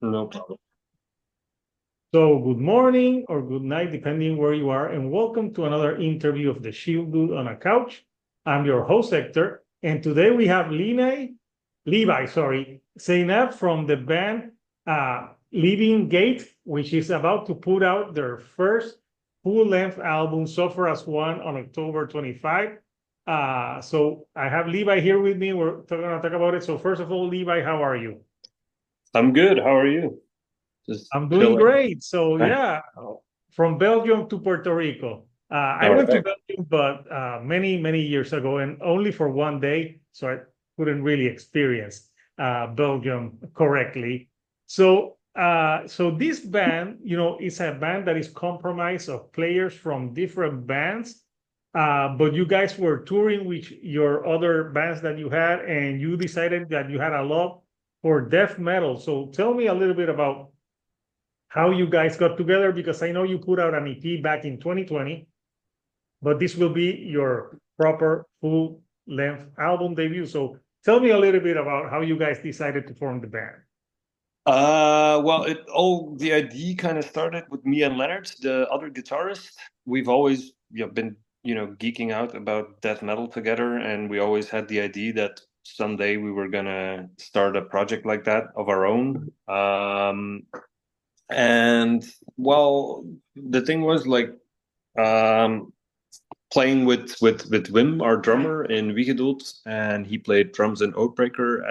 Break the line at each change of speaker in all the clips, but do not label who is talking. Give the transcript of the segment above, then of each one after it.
No problem.
So, good morning or good night, depending where you are, and welcome to another interview of the Shield Dude on a Couch. I'm your host, Hector, and today we have Levi, Seynaeve from the band Living Gate, which is about to put out their first full-length album, Suffer as One, on October 25. So I have Levi here with me. We're going to talk about it. So first of all, Levi, how are you?
I'm good. How are you? Just
I'm doing
chilling.
great. So yeah, from Belgium to Puerto Rico. I
All
went to
right.
Belgium, but many years ago, and only for one day, so I couldn't really experience Belgium correctly. So this band, is a band that is comprised of players from different bands. But you guys were touring with your other bands that you had, and you decided that you had a love for death metal. So tell me a little bit about how you guys got together, because I know you put out an EP back in 2020, but this will be your proper full length album debut. So tell me a little bit about how you guys decided to form the band.
Well, the idea kind of started with me and Leonard, the other guitarist. We've always, been, geeking out about death metal together, and we always had the idea that someday we were gonna start a project like that of our own. And well, the thing was like, um, playing with Wim, our drummer in Wiegedood, and he played drums in Oathbreaker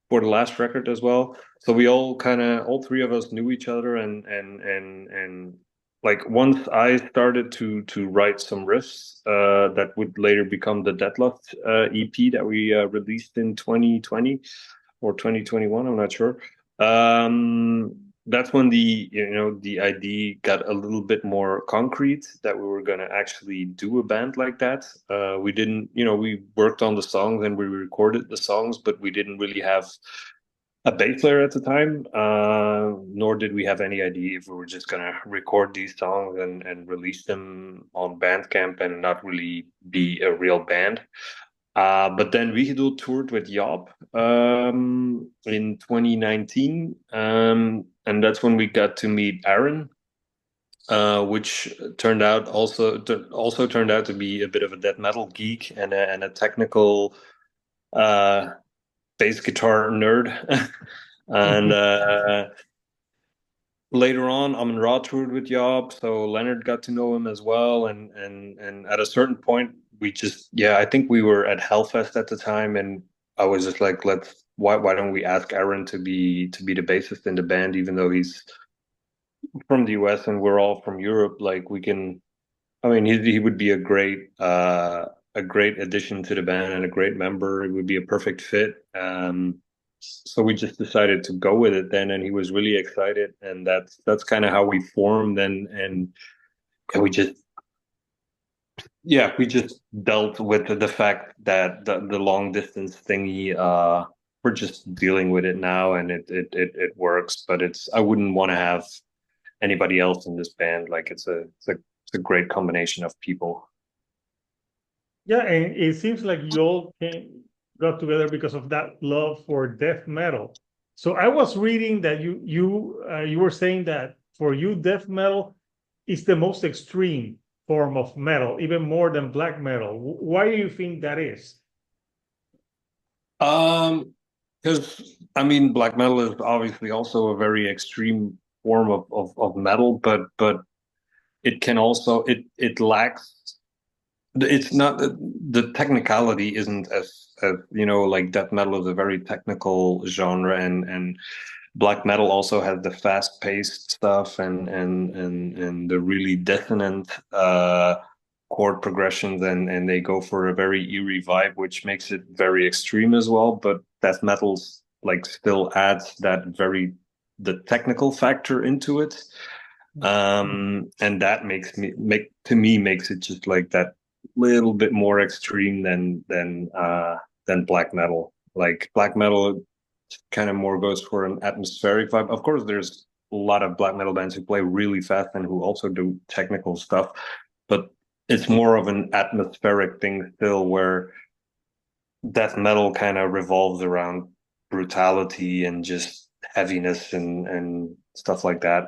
for the last record as well. So we all three of us knew each other, and like once I started to write some riffs that would later become the Deadlust EP that we released in 2020 or 2021, I'm not sure. That's when the idea got a little bit more concrete that we were going to actually do a band like that. We didn't, we worked on the songs and we recorded the songs, but we didn't really have a bass player at the time, nor did we have any idea if we were just going to record these songs and release them on Bandcamp and not really be a real band. But then Wiegedood toured with Job in 2019, and that's when we got to meet Aaron, which also turned out to be a bit of a death metal geek and a technical uh, bass guitar nerd. And later on, Amenra toured with Job, so Lennart got to know him as well. And at a certain point, I think we were at Hellfest at the time, and I was just like, why don't we ask Aaron to be the bassist in the band, even though he's from the US and we're all from Europe. Like we can, I mean, he would be a great addition to the band and a great member. It would be a perfect fit. So we just decided to go with it then, and he was really excited, and that's kind of how we formed, and we just dealt with the fact that the long distance thingy, we're just dealing with it now, and it works, but I wouldn't want to have anybody else in this band. Like it's a great combination of people.
Yeah, and it seems like you all got together because of that love for death metal. So I was reading that you were saying that for you, death metal is the most extreme form of metal, even more than black metal. Why do you think that is?
Because I mean, black metal is obviously also a very extreme form of metal, but it can also it lacks. It's not the technicality isn't as like death metal is a very technical genre, and black metal also has the fast paced stuff and the really dissonant chord progressions, and they go for a very eerie vibe, which makes it very extreme as well. But death metal's like still adds the technical factor into it. And that makes it just like that little bit more extreme than black metal. Like black metal kind of more goes for an atmospheric vibe. Of course, there's a lot of black metal bands who play really fast and who also do technical stuff, but it's more of an atmospheric thing still, where death metal kind of revolves around brutality and just heaviness and stuff like that.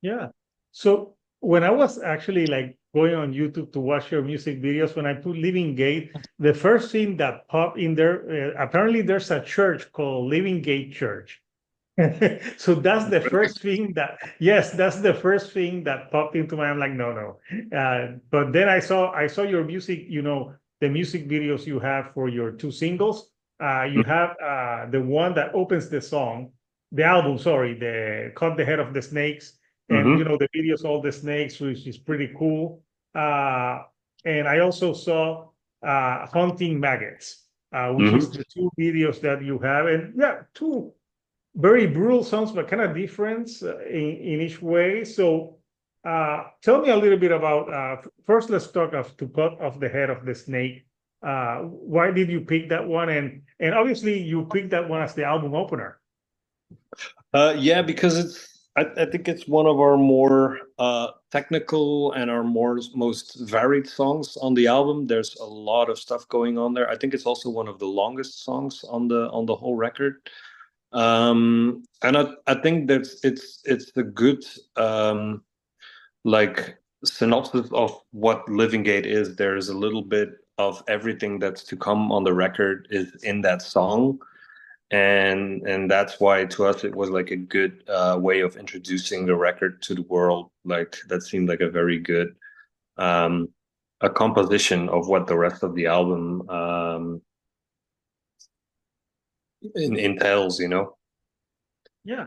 Yeah. So when I was actually like going on YouTube to watch your music videos, when I put Living Gate, the first thing that popped in there, apparently there's a church called Living Gate Church. So that's the first thing that, yes, that's the first thing that popped into my. I'm like, no, no. But then I saw your music, the music videos you have for your two singles. You have the one that opens the album, sorry, the Cut the Head of the Snakes, and
Mm-hmm.
the videos all the snakes, which is pretty cool. Uh, and I also saw Hunting Maggots, which is
Mm-hmm.
the two videos that you have, and yeah, two very brutal songs, but kind of different in each way. So, tell me a little bit about. First, let's talk of to cut off the head of the snake. Why did you pick that one? And obviously, you picked that one as the album opener.
Yeah, because I think it's one of our more technical and our most varied songs on the album. There's a lot of stuff going on there. I think it's also one of the longest songs on the whole record. And I think that it's a good like synopsis of what Living Gate is. There's a little bit of everything that's to come on the record is in that song, and that's why to us it was like a good way of introducing the record to the world. Like that seemed like a very good um a composition of what the rest of the album entails, you know.
Yeah,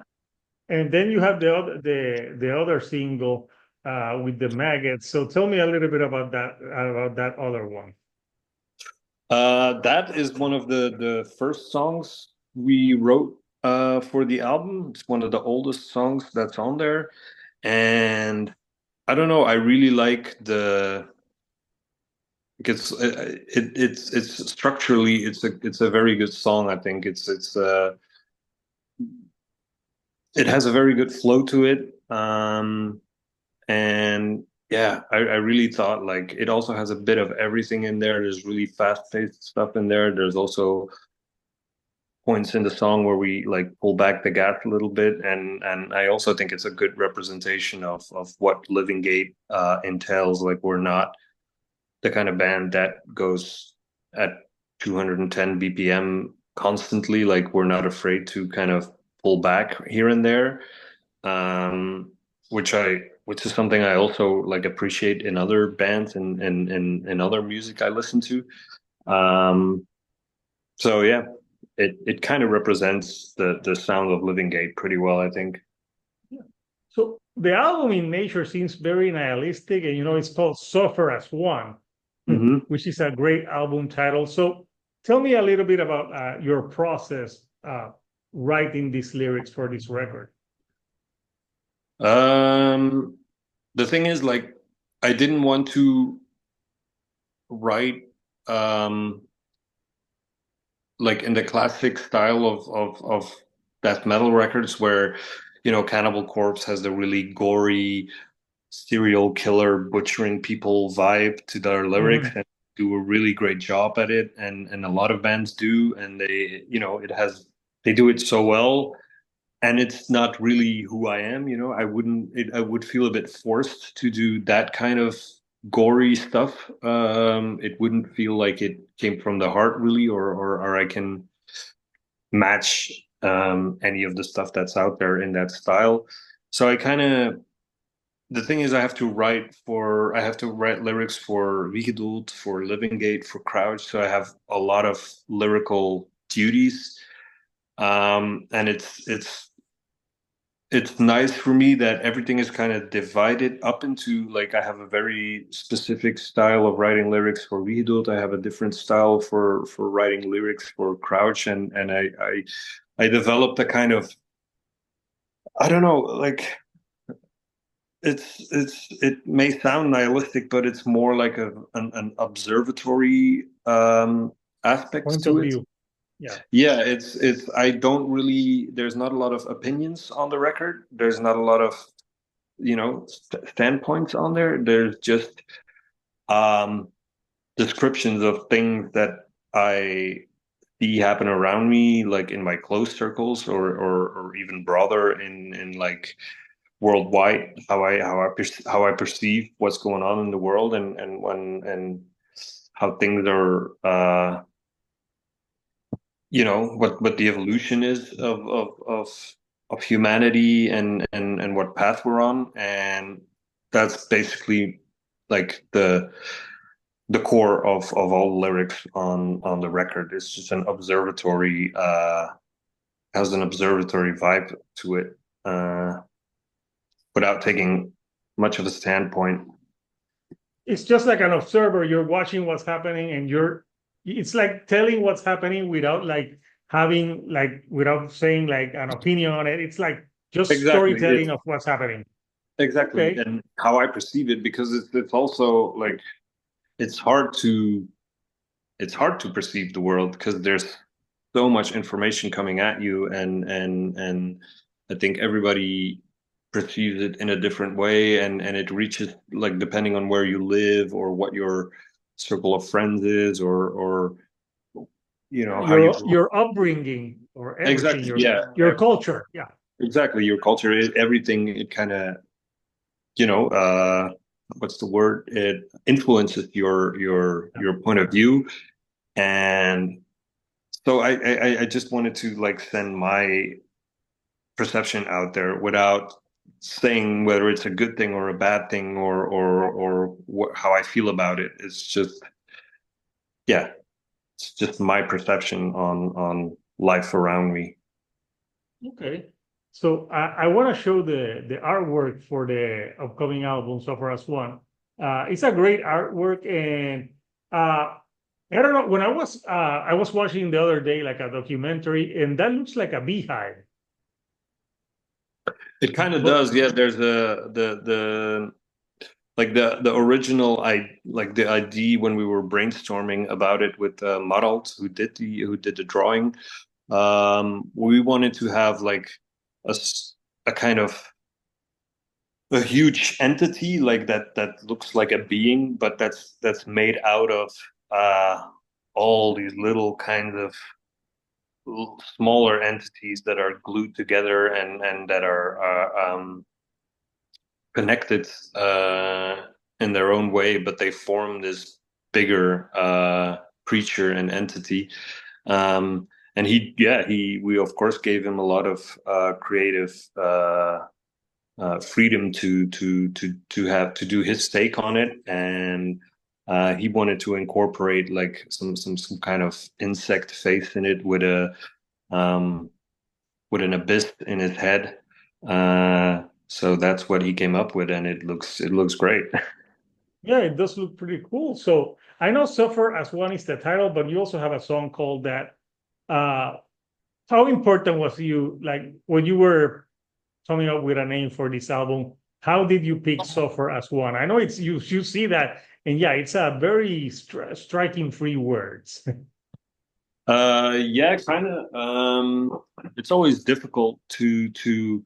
and then you have the other single with the maggots. So tell me a little bit about that other one.
That is one of the first songs we wrote for the album. It's one of the oldest songs that's on there, and I don't know. I really like the because it's structurally it's a very good song. I think it has a very good flow to it. And yeah, I really thought like it also has a bit of everything in there. There's really fast-paced stuff in there. There's also points in the song where we like pull back the gas a little bit, and I also think it's a good representation of what Living Gate entails. Like we're not the kind of band that goes at 210 BPM constantly. Like we're not afraid to kind of pull back here and there, um, which is something I also like appreciate in other bands and other music I listen to. Um, so yeah, it kind of represents the sound of Living Gate pretty well, I think.
Yeah. So the album in nature seems very nihilistic, and it's called Suffer as One,
Hmm.
which is a great album title. So tell me a little bit about your process writing these lyrics for this record.
Um, the thing is, like, I didn't want to write um like in the classic style of death metal records where Cannibal Corpse has the really gory serial killer butchering people vibe to their lyrics
Mhm.
and do a really great job at it, and a lot of bands do, and they do it so well, and it's not really who I am. I would feel a bit forced to do that kind of gory stuff. It wouldn't feel like it came from the heart really, or I can match any of the stuff that's out there in that style. So I kind of the thing is I have to write lyrics for Wiegedood, for Living Gate, for Crouch. So I have a lot of lyrical duties. And it's nice for me that everything is kind of divided up into like I have a very specific style of writing lyrics for Wiegedood. I have a different style for writing lyrics for Crouch, and I developed a kind of I don't know, like it may sound nihilistic, but it's more like an observatory aspect
Point of
to it.
view. Yeah.
Yeah, it's I don't really there's not a lot of opinions on the record. There's not a lot of, standpoints on there. There's just um descriptions of things that I see happen around me, like in my close circles, or even broader in like worldwide, how I perceive what's going on in the world, and how things are, what the evolution is of humanity, and what path we're on. And that's basically like the core of all the lyrics on the record. It's just an observatory, has an observatory vibe to it, without taking much of a standpoint.
It's just like an observer. You're watching what's happening, and it's like telling what's happening without like having like without saying like an opinion on it. It's like just
Exactly.
storytelling of what's happening.
Exactly.
Okay.
And how I perceive it, because it's also like it's hard to it's hard to perceive the world because there's so much information coming at you, and I think everybody perceives it in a different way, and it reaches, like, depending on where you live or what your circle of friends is, or
Yeah,
how you
your upbringing or everything,
exactly, yeah,
your culture. Yeah.
exactly, your culture is everything. It kind of, you know uh what's the word, it influences your point of view. And so I just wanted to like send my perception out there without saying whether it's a good thing or a bad thing, or how I feel about it. It's just, yeah, it's just my perception on life around me.
Okay. So I want to show the artwork for the upcoming album, Suffer as One. It's a great artwork, and I don't know. When I was watching the other day like a documentary, and that looks like a beehive.
It kind of
But
does, yeah. There's the like the original, I like the idea when we were brainstorming about it with Maralt, who did the drawing. We wanted to have like a kind of a huge entity like that looks like a being, but that's made out of uh all these little kinds of smaller entities that are glued together, and that are connected in their own way, but they form this bigger creature and entity. And we of course gave him a lot of creative freedom to have to do his take on it. And he wanted to incorporate like some kind of insect face in it, um, with an abyss in his head. So that's what he came up with, and it looks great.
yeah, it does look pretty cool. So I know Suffer as One is the title, but you also have a song called that. Uh, how important was you like when you were coming up with a name for this album? How did you pick Suffer as One? I know it's you see that, and yeah, it's a very striking three words.
Yeah, kind of. It's always difficult to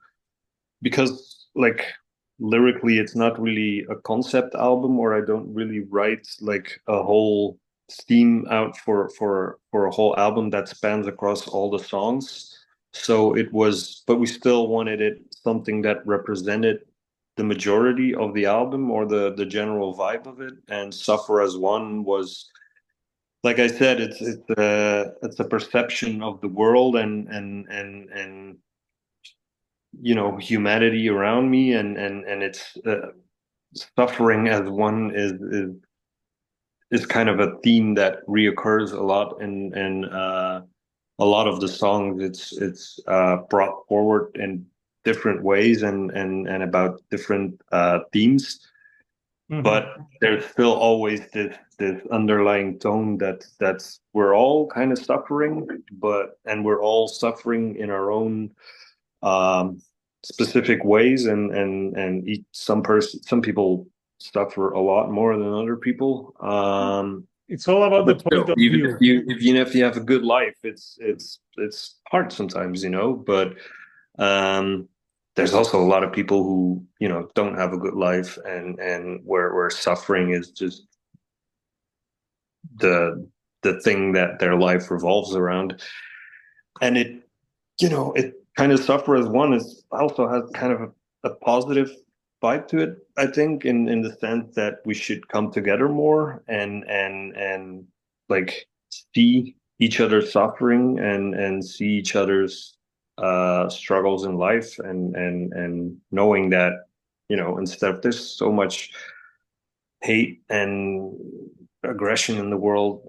because like lyrically, it's not really a concept album, or I don't really write like a whole theme out for a whole album that spans across all the songs. So it was, but we still wanted it something that represented the majority of the album, or the general vibe of it. And Suffer as One was, like I said, it's a perception of the world, and humanity around me, and it's suffering as one is kind of a theme that reoccurs a lot in a lot of the songs. It's brought forward in different ways, and about different themes,
Mhm.
but there's still always this underlying tone that's we're all kind of suffering, and we're all suffering in our own um, specific ways, and some people suffer a lot more than other people.
It's all about the
But
point
still,
of
even if
view.
you have a good life, it's hard sometimes, But um, there's also a lot of people who don't have a good life, and where suffering is just the the thing that their life revolves around. And it kind of Suffer as One is also has kind of a positive vibe to it, I think, in the sense that we should come together more and like see each other's suffering and see each other's struggles in life and knowing that, instead of there's so much hate and aggression in the world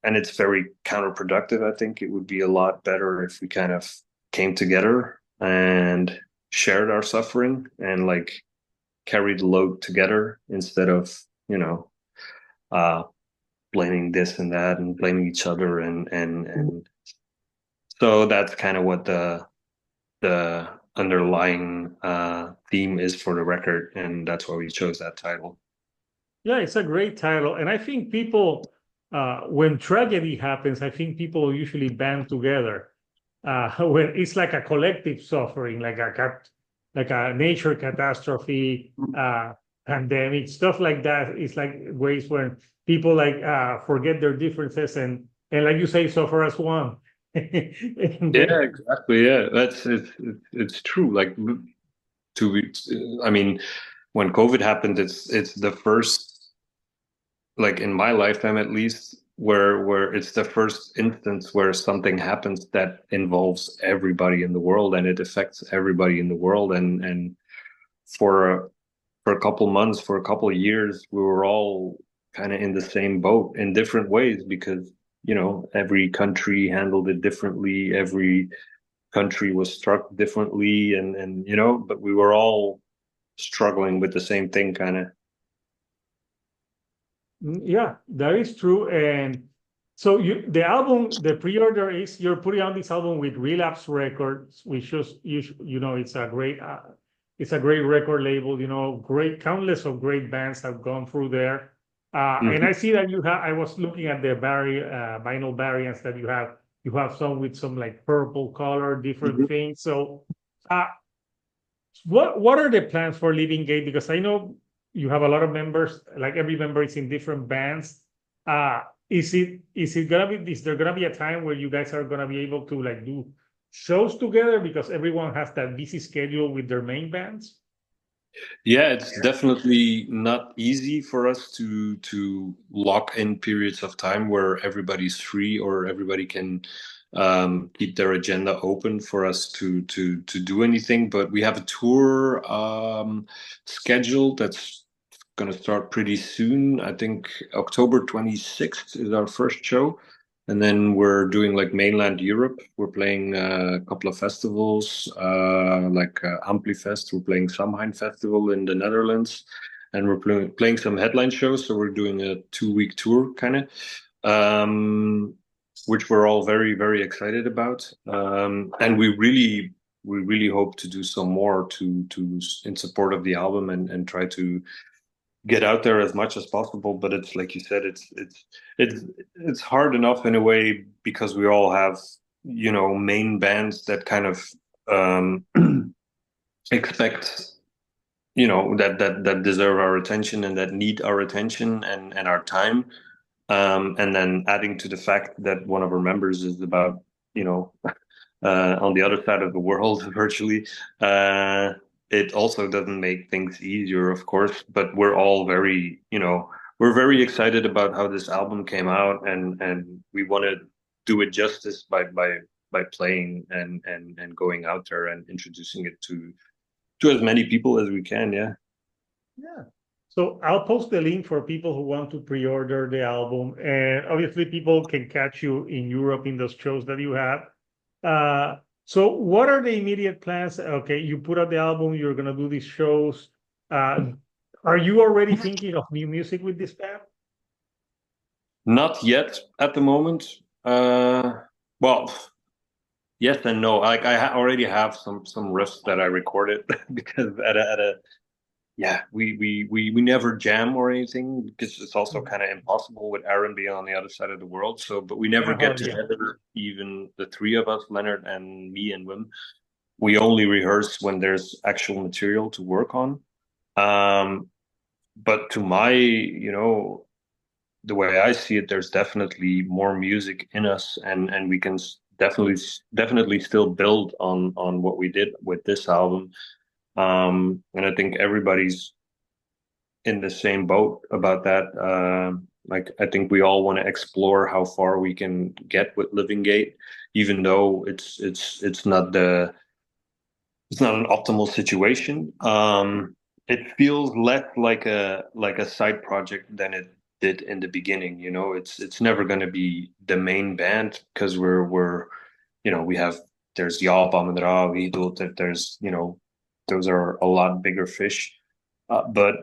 and it's very counterproductive. I think it would be a lot better if we kind of came together and shared our suffering and like carried the load together instead of, uh, blaming this and that and blaming each other and so that's kind of what the underlying theme is for the record, and that's why we chose that title.
Yeah, it's a great title. And I think people, when tragedy happens, I think people usually band together. When it's like a collective suffering, like a nature catastrophe, pandemic, stuff like that. It's like ways when people like forget their differences and like you say, suffer as one. And
Yeah,
then,
exactly. Yeah, it's true. Like to be, I mean, when COVID happened, it's the first, like in my lifetime at least, where it's the first instance where something happens that involves everybody in the world and it affects everybody in the world. And for for a couple months, for a couple of years, we were all kind of in the same boat in different ways because, every country handled it differently. Every country was struck differently and but we were all struggling with the same thing kind of.
yeah, that is true. And so the album, the pre-order is you're putting out this album with Relapse Records, which just it's a great record label. Great countless of great bands have gone through there. And I see that you have. I was looking at the vinyl variants that you have. You have some with some like purple color, different
Mhm.
things. So, uh, what are the plans for Living Gate? Because I know you have a lot of members, like every member is in different bands. Is it gonna be is there gonna be a time where you guys are gonna be able to like do shows together because everyone has that busy schedule with their main bands?
Yeah, it's definitely not easy for us to lock in periods of time where everybody's free or everybody can keep their agenda open for us to do anything. But we have a tour scheduled that's going to start pretty soon. I think October 26th is our first show. And then we're doing like mainland Europe. We're playing a couple of festivals, like Amplifest. We're playing Samhain Festival in the Netherlands, and we're playing some headline shows. So we're doing a 2-week tour, kind of, which we're all very, very excited about. And we really hope to do some more to in support of the album and try to get out there as much as possible. But it's like you said, it's it's hard enough in a way because we all have main bands that kind of um, expect that deserve our attention and that need our attention and our time. And then adding to the fact that one of our members is about you know on the other side of the world virtually. It also doesn't make things easier, of course, but we're all we're very excited about how this album came out, and we want to do it justice by playing and going out there and introducing it to as many people as we can. Yeah.
Yeah. So I'll post the link for people who want to pre-order the album. And obviously people can catch you in Europe in those shows that you have. So what are the immediate plans? Okay, you put out the album, you're gonna do these shows. Uh, are you already thinking of new music with this band?
Not yet at the moment. Well, yes and no. Like already have some riffs that I recorded because at a yeah, we never jam or anything because it's also
Mhm.
kind of impossible with Aaron being on the other side of the world. So, but we never
Oh,
get
yeah.
together, even the three of us, Lennart and me and Wim. We only rehearse when there's actual material to work on. Um, but to my, the way I see it, there's definitely more music in us, and we can definitely still build on what we did with this album. And I think everybody's in the same boat about that. Like I think we all want to explore how far we can get with Living Gate, even though it's not an optimal situation. It feels less like a side project than it did in the beginning. You know, it's never going to be the main band because we're you know we have there's Jaap, Amenra, Wiegedood, there's you know those are a lot bigger fish, but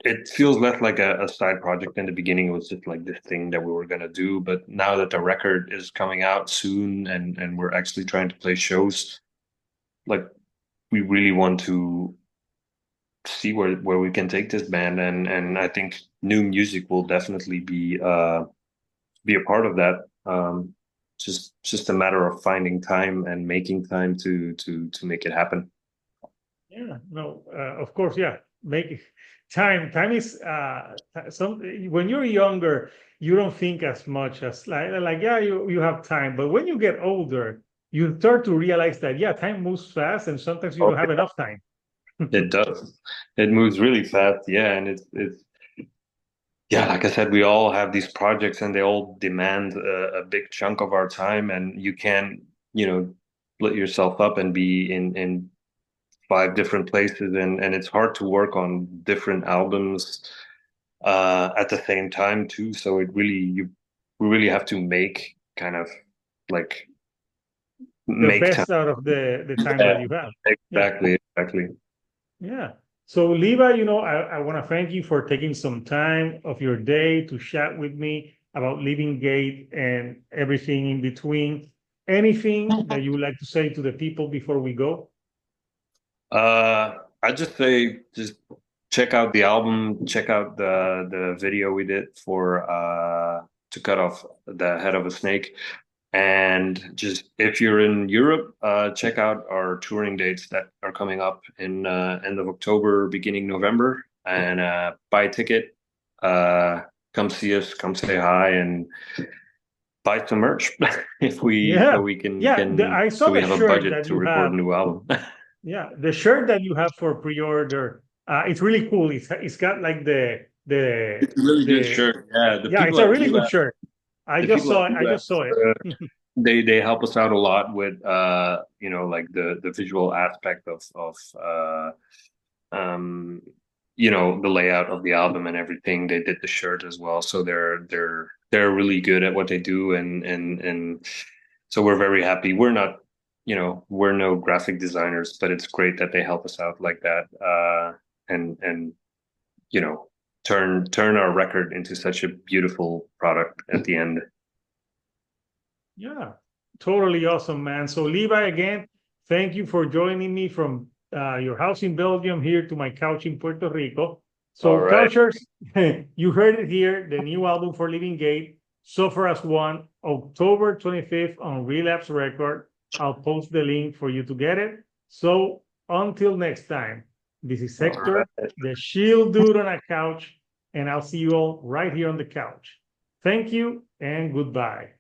it feels less like a side project. In the beginning, it was just like this thing that we were gonna do. But now that the record is coming out soon and we're actually trying to play shows, like we really want to see where we can take this band, and I think new music will definitely be a part of that. Just a matter of finding time and making time to make it happen.
Yeah, no, of course, yeah. Make time. Time is some when you're younger, you don't think as much as like yeah, you have time. But when you get older, you start to realize that yeah, time moves fast, and sometimes you
Oh,
don't have enough time.
it does. It moves really fast, yeah, and it's yeah, like I said, we all have these projects and they all demand a big chunk of our time, and you can't, you know, split yourself up and be in five different places, and it's hard to work on different albums at the same time too. So it really you we really have to make kind of like
The
make time.
best out of the time that
Yeah,
you have. Yeah.
exactly.
Yeah. So, Liva, I want to thank you for taking some time of your day to chat with me about Living Gate and everything in between. Anything that you would like to say to the people before we go?
I just say just check out the album, check out the video we did for to cut off the head of a snake. And just if you're in Europe, check out our touring dates that are coming up in end of October, beginning November, and buy a ticket. Uh, Come see us, come say hi, and buy some merch if we
Yeah.
so we
Yeah. I saw
so we
the
have a
shirt
budget
that
to
you
record
have.
a new album.
Yeah. The shirt that you have for pre-order. It's really cool. It's got like
It's a really good
the
shirt. Yeah,
yeah, it's a really good shirt.
The people at
I just
Relapse,
saw it.
they help us out a lot with you know like the visual aspect of um you know the layout of the album and everything. They did the shirt as well, so they're really good at what they do, and so we're very happy. We're not you know we're no graphic designers, but it's great that they help us out like that. And you know turn our record into such a beautiful product at the end.
Yeah, totally awesome, man. So, Levi, again, thank you for joining me from your house in Belgium here to my couch in Puerto Rico.
All
So,
right.
Couchers, you heard it here, the new album for Living Gate, Suffer as One, October 25th on Relapse Record. I'll post the link for you to get it. So, until next time, this is
All
Hector,
right.
the Shield Dude on a couch, and I'll see you all right here on the couch. Thank you and goodbye.